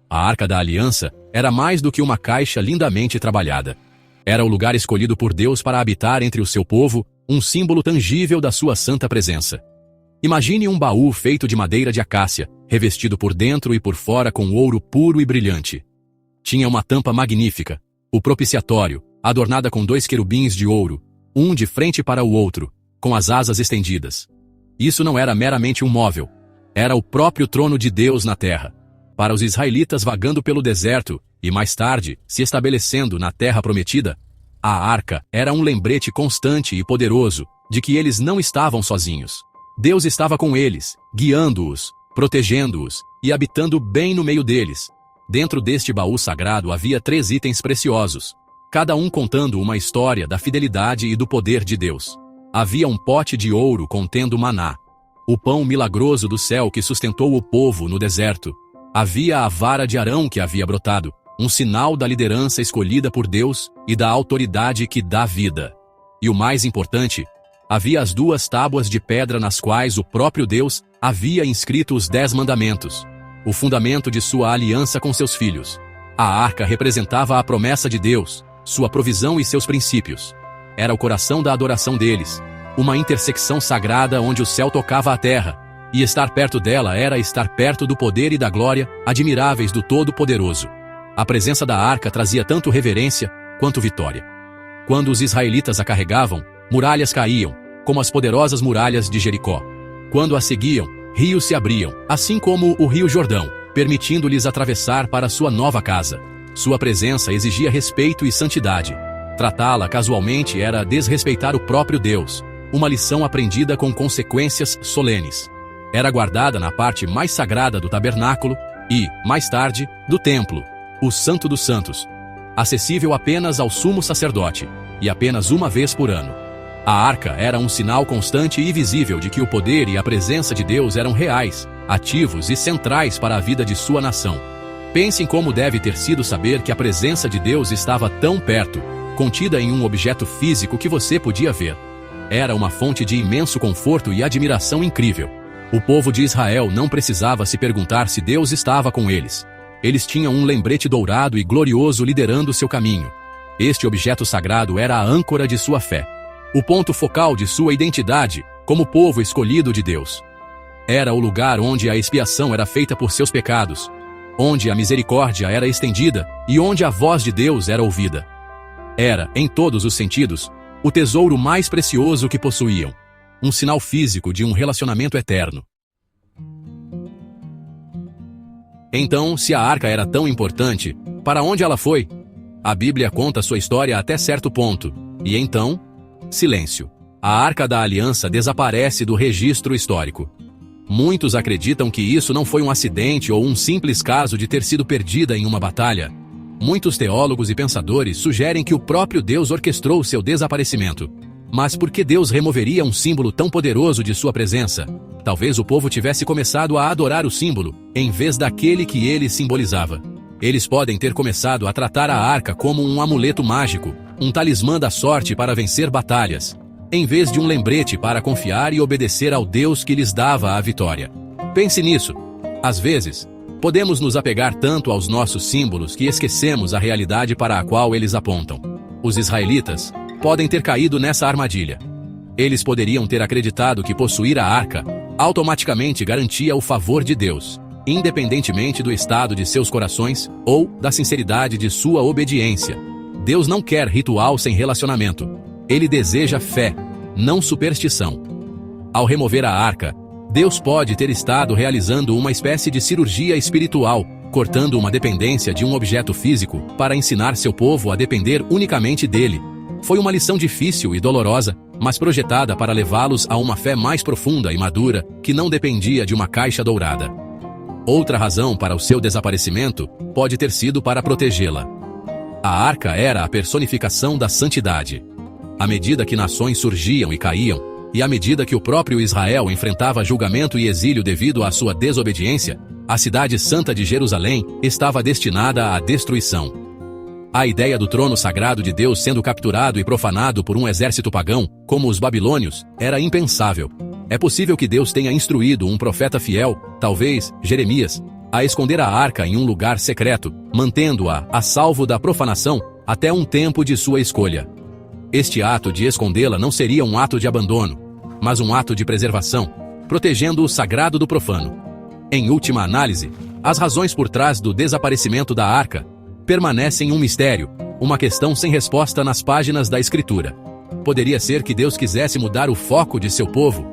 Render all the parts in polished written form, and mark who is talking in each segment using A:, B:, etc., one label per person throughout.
A: A Arca da Aliança era mais do que uma caixa lindamente trabalhada. Era o lugar escolhido por Deus para habitar entre o seu povo, um símbolo tangível da sua santa presença. Imagine um baú feito de madeira de acácia, revestido por dentro e por fora com ouro puro e brilhante. Tinha uma tampa magnífica, o propiciatório, adornada com 2 querubins de ouro, um de frente para o outro, com as asas estendidas. Isso não era meramente um móvel. Era o próprio trono de Deus na terra. Para os israelitas vagando pelo deserto, e mais tarde, se estabelecendo na terra prometida, a arca era um lembrete constante e poderoso de que eles não estavam sozinhos. Deus estava com eles, guiando-os, protegendo-os e habitando bem no meio deles. Dentro deste baú sagrado havia 3 itens preciosos, cada um contando uma história da fidelidade e do poder de Deus. Havia um pote de ouro contendo maná, o pão milagroso do céu que sustentou o povo no deserto. Havia a vara de Arão que havia brotado, um sinal da liderança escolhida por Deus e da autoridade que dá vida. E o mais importante, havia as 2 tábuas de pedra nas quais o próprio Deus havia inscrito os 10 mandamentos, o fundamento de sua aliança com seus filhos. A arca representava a promessa de Deus, sua provisão e seus princípios. Era o coração da adoração deles, uma intersecção sagrada onde o céu tocava a terra, e estar perto dela era estar perto do poder e da glória admiráveis do Todo-Poderoso. A presença da arca trazia tanto reverência quanto vitória. Quando os israelitas a carregavam, muralhas caíam, como as poderosas muralhas de Jericó. Quando a seguiam, rios se abriam, assim como o rio Jordão, permitindo-lhes atravessar para sua nova casa. Sua presença exigia respeito e santidade. Tratá-la casualmente era desrespeitar o próprio Deus, uma lição aprendida com consequências solenes. Era guardada na parte mais sagrada do tabernáculo e, mais tarde, do templo, o Santo dos Santos, acessível apenas ao sumo sacerdote, e apenas uma vez por ano. A arca era um sinal constante e visível de que o poder e a presença de Deus eram reais, ativos e centrais para a vida de sua nação. Pense em como deve ter sido saber que a presença de Deus estava tão perto, contida em um objeto físico que você podia ver. Era uma fonte de imenso conforto e admiração incrível. O povo de Israel não precisava se perguntar se Deus estava com eles. Eles tinham um lembrete dourado e glorioso liderando seu caminho. Este objeto sagrado era a âncora de sua fé, o ponto focal de sua identidade como povo escolhido de Deus. Era o lugar onde a expiação era feita por seus pecados, onde a misericórdia era estendida e onde a voz de Deus era ouvida. Era, em todos os sentidos, o tesouro mais precioso que possuíam, um sinal físico de um relacionamento eterno. Então, se a arca era tão importante, para onde ela foi? A Bíblia conta sua história até certo ponto, e então, silêncio. A Arca da Aliança desaparece do registro histórico. Muitos acreditam que isso não foi um acidente ou um simples caso de ter sido perdida em uma batalha. Muitos teólogos e pensadores sugerem que o próprio Deus orquestrou seu desaparecimento. Mas por que Deus removeria um símbolo tão poderoso de sua presença? Talvez o povo tivesse começado a adorar o símbolo, em vez daquele que ele simbolizava. Eles podem ter começado a tratar a arca como um amuleto mágico, um talismã da sorte para vencer batalhas, em vez de um lembrete para confiar e obedecer ao Deus que lhes dava a vitória. Pense nisso. Às vezes, podemos nos apegar tanto aos nossos símbolos que esquecemos a realidade para a qual eles apontam. Os israelitas podem ter caído nessa armadilha. Eles poderiam ter acreditado que possuir a arca automaticamente garantia o favor de Deus, independentemente do estado de seus corações ou da sinceridade de sua obediência. Deus não quer ritual sem relacionamento. Ele deseja fé, não superstição. Ao remover a arca, Deus pode ter estado realizando uma espécie de cirurgia espiritual, cortando uma dependência de um objeto físico para ensinar seu povo a depender unicamente dele. Foi uma lição difícil e dolorosa, mas projetada para levá-los a uma fé mais profunda e madura, que não dependia de uma caixa dourada. Outra razão para o seu desaparecimento pode ter sido para protegê-la. A arca era a personificação da santidade. À medida que nações surgiam e caíam, e à medida que o próprio Israel enfrentava julgamento e exílio devido à sua desobediência, a cidade santa de Jerusalém estava destinada à destruição. A ideia do trono sagrado de Deus sendo capturado e profanado por um exército pagão, como os babilônios, era impensável. É possível que Deus tenha instruído um profeta fiel, talvez Jeremias, a esconder a arca em um lugar secreto, mantendo-a a salvo da profanação até um tempo de sua escolha. Este ato de escondê-la não seria um ato de abandono, mas um ato de preservação, protegendo o sagrado do profano. Em última análise, as razões por trás do desaparecimento da arca permanecem um mistério, uma questão sem resposta nas páginas da Escritura. Poderia ser que Deus quisesse mudar o foco de seu povo.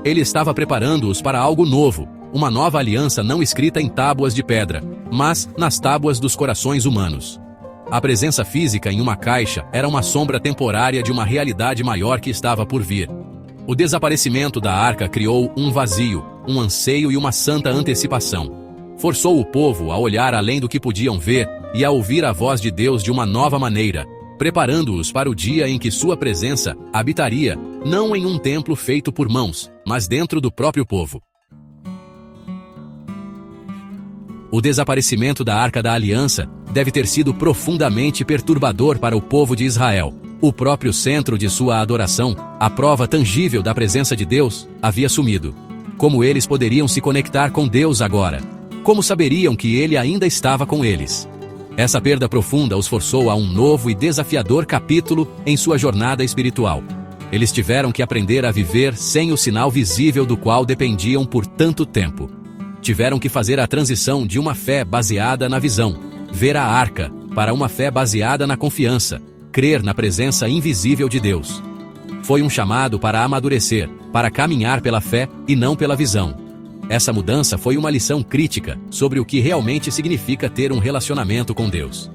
A: Ele estava preparando-os para algo novo, uma nova aliança não escrita em tábuas de pedra, mas nas tábuas dos corações humanos. A presença física em uma caixa era uma sombra temporária de uma realidade maior que estava por vir. O desaparecimento da arca criou um vazio, um anseio e uma santa antecipação. Forçou o povo a olhar além do que podiam ver e a ouvir a voz de Deus de uma nova maneira, preparando-os para o dia em que sua presença habitaria, não em um templo feito por mãos, mas dentro do próprio povo. O desaparecimento da Arca da Aliança deve ter sido profundamente perturbador para o povo de Israel. O próprio centro de sua adoração, a prova tangível da presença de Deus, havia sumido. Como eles poderiam se conectar com Deus agora? Como saberiam que Ele ainda estava com eles? Essa perda profunda os forçou a um novo e desafiador capítulo em sua jornada espiritual. Eles tiveram que aprender a viver sem o sinal visível do qual dependiam por tanto tempo. Tiveram que fazer a transição de uma fé baseada na visão, ver a arca, para uma fé baseada na confiança, crer na presença invisível de Deus. Foi um chamado para amadurecer, para caminhar pela fé e não pela visão. Essa mudança foi uma lição crítica sobre o que realmente significa ter um relacionamento com Deus.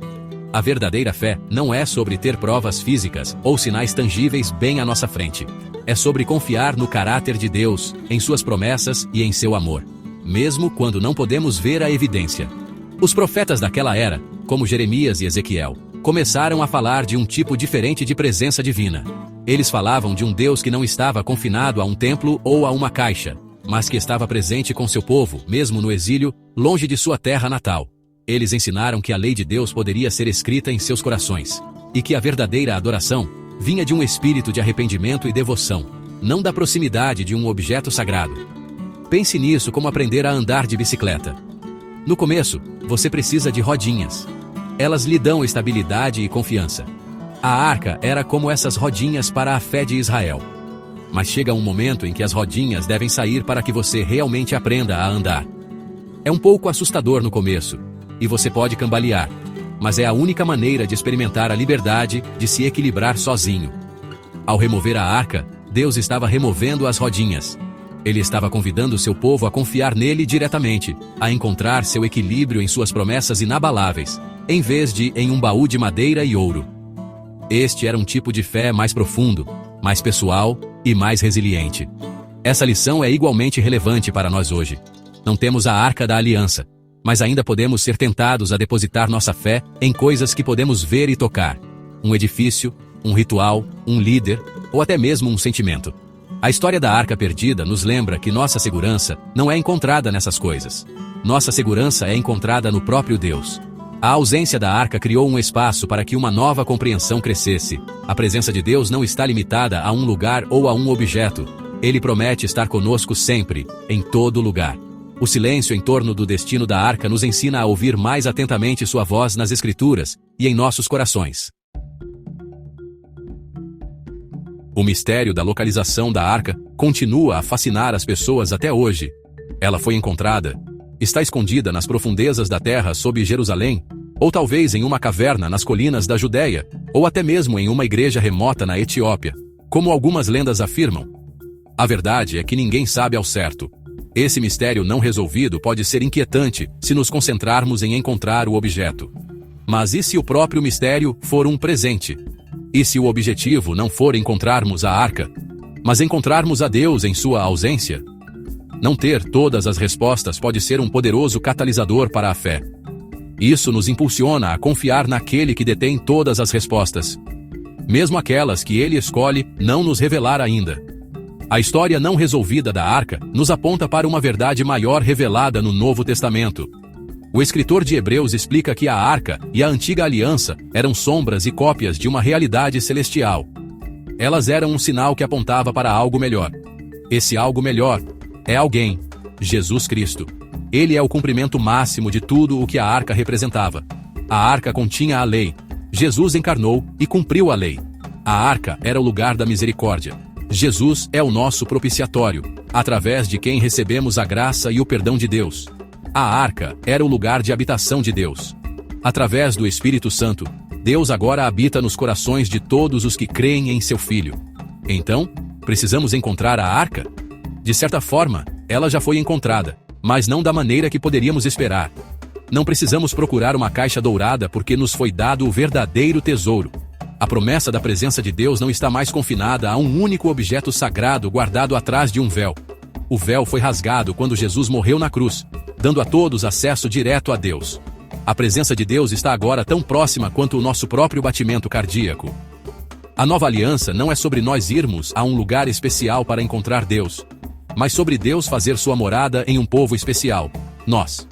A: A verdadeira fé não é sobre ter provas físicas ou sinais tangíveis bem à nossa frente. É sobre confiar no caráter de Deus, em suas promessas e em seu amor, mesmo quando não podemos ver a evidência. Os profetas daquela era, como Jeremias e Ezequiel, começaram a falar de um tipo diferente de presença divina. Eles falavam de um Deus que não estava confinado a um templo ou a uma caixa, mas que estava presente com seu povo, mesmo no exílio, longe de sua terra natal. Eles ensinaram que a lei de Deus poderia ser escrita em seus corações, e que a verdadeira adoração vinha de um espírito de arrependimento e devoção, não da proximidade de um objeto sagrado. Pense nisso como aprender a andar de bicicleta. No começo, você precisa de rodinhas. Elas lhe dão estabilidade e confiança. A arca era como essas rodinhas para a fé de Israel. Mas chega um momento em que as rodinhas devem sair para que você realmente aprenda a andar. É um pouco assustador no começo, e você pode cambalear, mas é a única maneira de experimentar a liberdade de se equilibrar sozinho. Ao remover a arca, Deus estava removendo as rodinhas. Ele estava convidando seu povo a confiar nele diretamente, a encontrar seu equilíbrio em suas promessas inabaláveis, em vez de em um baú de madeira e ouro. Este era um tipo de fé mais profundo, mais pessoal e mais resiliente. Essa lição é igualmente relevante para nós hoje. Não temos a Arca da Aliança, mas ainda podemos ser tentados a depositar nossa fé em coisas que podemos ver e tocar. Um edifício, um ritual, um líder, ou até mesmo um sentimento. A história da Arca Perdida nos lembra que nossa segurança não é encontrada nessas coisas. Nossa segurança é encontrada no próprio Deus. A ausência da arca criou um espaço para que uma nova compreensão crescesse. A presença de Deus não está limitada a um lugar ou a um objeto. Ele promete estar conosco sempre, em todo lugar. O silêncio em torno do destino da arca nos ensina a ouvir mais atentamente sua voz nas Escrituras e em nossos corações. O mistério da localização da arca continua a fascinar as pessoas até hoje. Ela foi encontrada. Está escondida nas profundezas da terra sob Jerusalém, ou talvez em uma caverna nas colinas da Judéia, ou até mesmo em uma igreja remota na Etiópia, como algumas lendas afirmam. A verdade é que ninguém sabe ao certo. Esse mistério não resolvido pode ser inquietante se nos concentrarmos em encontrar o objeto. Mas e se o próprio mistério for um presente? E se o objetivo não for encontrarmos a arca, mas encontrarmos a Deus em sua ausência? Não ter todas as respostas pode ser um poderoso catalisador para a fé. Isso nos impulsiona a confiar naquele que detém todas as respostas, mesmo aquelas que ele escolhe não nos revelar ainda. A história não resolvida da arca nos aponta para uma verdade maior revelada no Novo Testamento. O escritor de Hebreus explica que a arca e a antiga aliança eram sombras e cópias de uma realidade celestial. Elas eram um sinal que apontava para algo melhor. Esse algo melhor é alguém, Jesus Cristo. Ele é o cumprimento máximo de tudo o que a arca representava. A arca continha a lei. Jesus encarnou e cumpriu a lei. A arca era o lugar da misericórdia. Jesus é o nosso propiciatório, através de quem recebemos a graça e o perdão de Deus. A arca era o lugar de habitação de Deus. Através do Espírito Santo, Deus agora habita nos corações de todos os que creem em seu Filho. Então, precisamos encontrar a arca? De certa forma, ela já foi encontrada, mas não da maneira que poderíamos esperar. Não precisamos procurar uma caixa dourada porque nos foi dado o verdadeiro tesouro. A promessa da presença de Deus não está mais confinada a um único objeto sagrado guardado atrás de um véu. O véu foi rasgado quando Jesus morreu na cruz, dando a todos acesso direto a Deus. A presença de Deus está agora tão próxima quanto o nosso próprio batimento cardíaco. A nova aliança não é sobre nós irmos a um lugar especial para encontrar Deus, mas sobre Deus fazer sua morada em um povo especial, nós.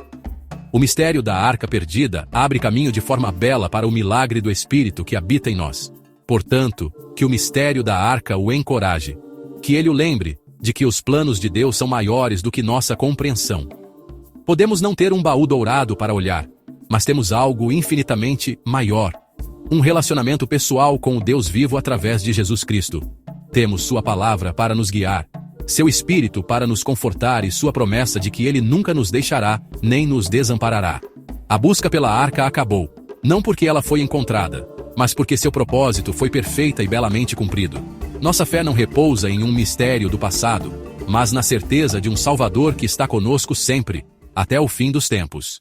A: O mistério da arca perdida abre caminho de forma bela para o milagre do Espírito que habita em nós. Portanto, que o mistério da arca o encoraje. Que ele o lembre de que os planos de Deus são maiores do que nossa compreensão. Podemos não ter um baú dourado para olhar, mas temos algo infinitamente maior. Um relacionamento pessoal com o Deus vivo através de Jesus Cristo. Temos sua palavra para nos guiar, seu Espírito para nos confortar e sua promessa de que ele nunca nos deixará, nem nos desamparará. A busca pela arca acabou, não porque ela foi encontrada, mas porque seu propósito foi perfeita e belamente cumprido. Nossa fé não repousa em um mistério do passado, mas na certeza de um Salvador que está conosco sempre, até o fim dos tempos.